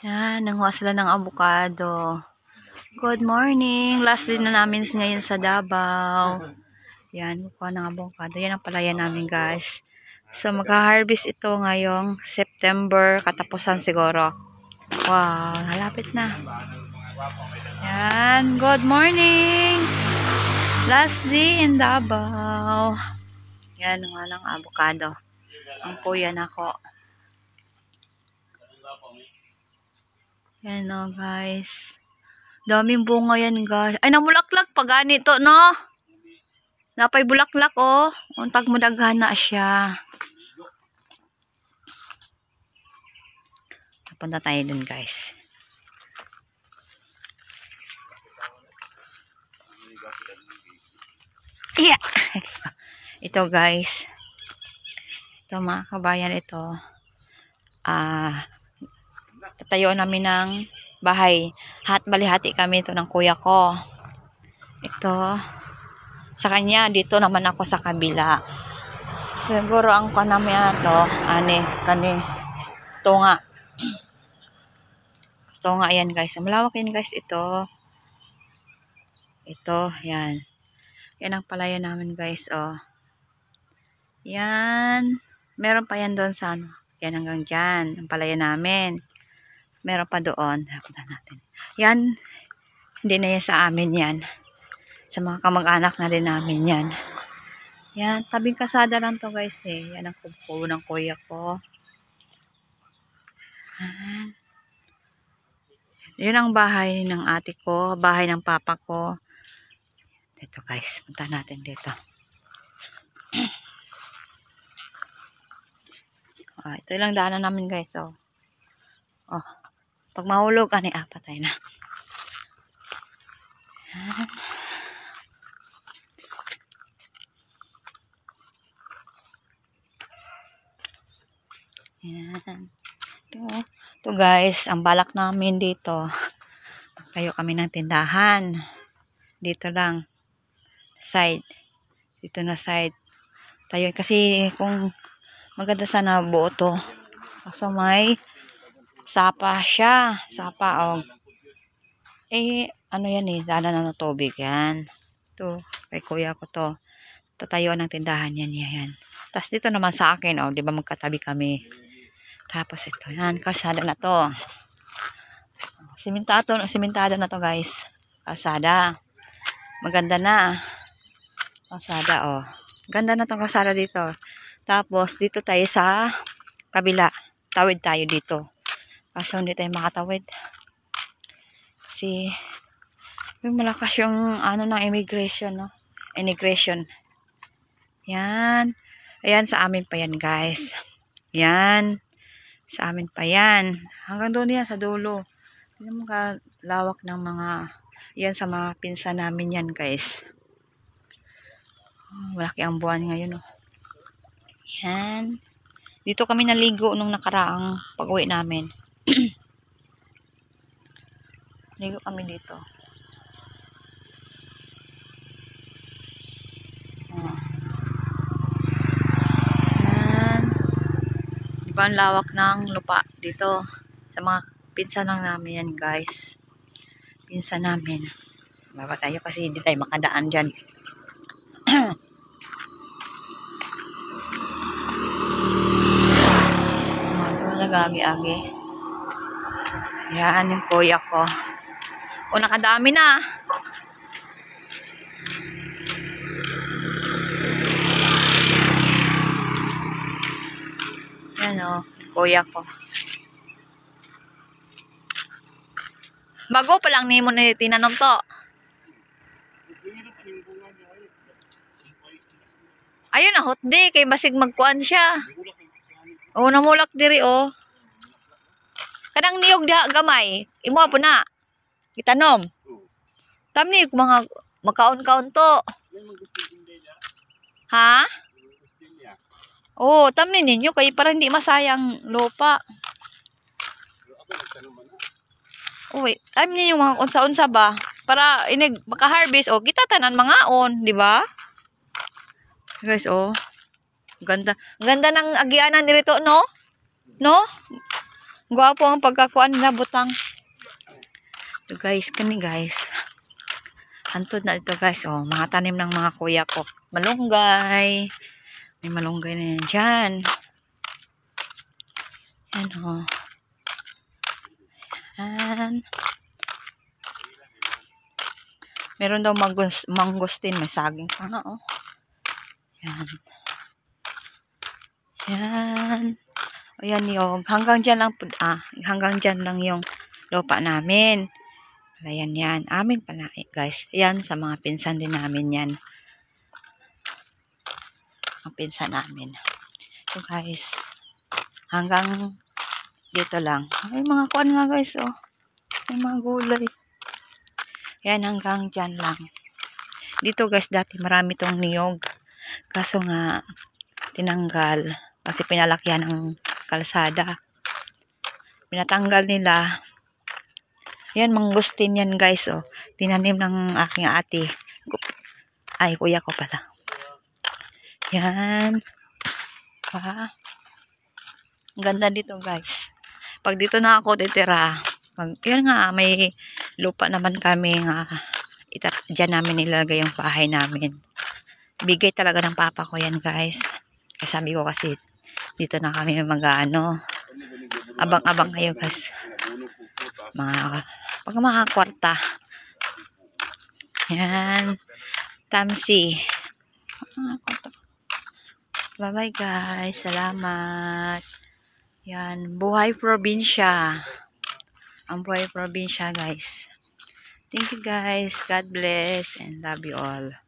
Yan, nanguha sila ng avocado. Good morning. Last day na namin ngayon sa Davao. Yan, kuha ng avocado. Yan ang palaya namin, guys. So, magha-harvest ito ngayong September, katapusan siguro. Wow, halapit na. Yan, good morning. Last day in Davao. Yan, nanguha ng avocado. Ang kuya na ko. Yan o, guys. Daming bunga yan, guys. Ay, namulaklak pa ganito, no? Napay bulaklak, oh. Untag mo daghan na siya. Napunta tayo dun, guys. Yeah. Ito, guys. Ito, mga kabayan, ito. Tatayo namin ng bahay. Balihati kami ito ng kuya ko. Ito. Sa kanya, dito naman ako sa kabila. Siguro ang kanami ito, tunga. Tunga yan, guys. Malawak yan, guys, ito. Ito, yan. Yan ang palaya namin, guys, oh. Yan. Meron pa yan doon sa ano. Yan hanggang dyan. Ang palaya namin. Meron pa doon. Punta natin. Yan. Hindi na yan sa amin yan. Sa mga kamag-anak na din namin yan. Yan. Tabing kasada lang to, guys, eh. Yan ang kubo ng kuya ko. Yan ang bahay ng ate ko. Bahay ng papa ko. Dito, guys. Punta natin dito. Ito lang daanan namin, guys. Oh. Pag mahulog, patay na. Yan. Ito, guys, ang balak namin dito. Tayo kami ng tindahan. Dito lang. Side. Dito na side. Tayo, kasi kung maganda sana buo to. Kaso may sapa siya. Sapa, oh. Ano yan eh. Dala na ng tubig yan. Ito, kay kuya ko to. Tatayuan ng tindahan yan. Tapos dito naman sa akin, oh. Diba magkatabi kami. Tapos ito, yan. Kalsada na to. Simentado na to, guys. Kalsada. Maganda na. Kalsada, oh. Ganda na tong kalsada dito. Tapos, dito tayo sa kabila. Tawid tayo dito. Kaso hindi tayo makatawid. Kasi, malakas yung ng immigration, no? Immigration. Yan. Ayan, sa amin pa yan, guys. Yan. Sa amin pa yan. Hanggang doon yan, sa dulo. Hindi mo kalawak ng mga, yan sa mga pinsan namin yan, guys. Malaki ang buwan ngayon, oh. Yan. Dito kami naligo nung nakaraang pag-uwi namin. Ligo kami dito. Yan. Diba ang lawak ng lupa dito? Sa mga pinsan lang namin yan, guys. Pinsan namin. Baba tayo kasi hindi tayo makadaan dyan. Nagagi-agi. Yan yung kuya ko. O, nakadami na. Yan o, kuya ko. Bago pa lang ni mo na tinanom to. Ayun na, hot day. Kay basig magkuan siya. O, namulak diri, o. Kadang niyog da gamay. Imo po na. Itanom. Kami mga makaon-kaon to. Ha? Oh, tamnin ninyo kay para hindi masayang lupa. Uy, tamnin ninyo mga unsa-unsa ba? Para inig maka-harvest, oh, kita tanan mga on, di ba? Guys, oh. Ganda. Ganda ng agianan nito, no? No? Gwapo ang pagkakuan nila butang. Ito guys, kani guys. Antod na ito guys. Oh, mga tanim ng mga kuya ko. Malunggay. May malunggay na yan dyan. Yan oh. Yan. Meron daw mangustin. May saging pa nga oh. Yan. Yan. O yan yung. Hanggang dyan lang. Hanggang dyan lang yung lupa namin. Ayan yan. Amin pala guys. Yan sa mga pinsan din namin yan. Ang pinsan namin. So guys. Hanggang dito lang. Ay mga kuan nga guys oh. May mga gulay. Yan hanggang dyan lang. Dito guys dati marami tong niyog. Kaso nga tinanggal. Kasi pinalakyan ng kalsada. Pinatanggal nila. Yan, mangustin yan guys, oh. Tinanim ng aking ate. Ay, kuya ko pala. Yan. Ang ganda dito guys. Pag dito na ako titira, yan nga, may lupa naman kami nga. Diyan namin nilalagay yung bahay namin. Bigay talaga ng papa ko yan guys. Kasi sabi ko kasi, dito na kami mag-ano. Abang-abang kayo guys. Pag mga kwarta. Yan. Tamsi. Bye-bye guys. Salamat. Yan. Buhay probinsya. Ang buhay probinsya guys. Thank you guys. God bless and love you all.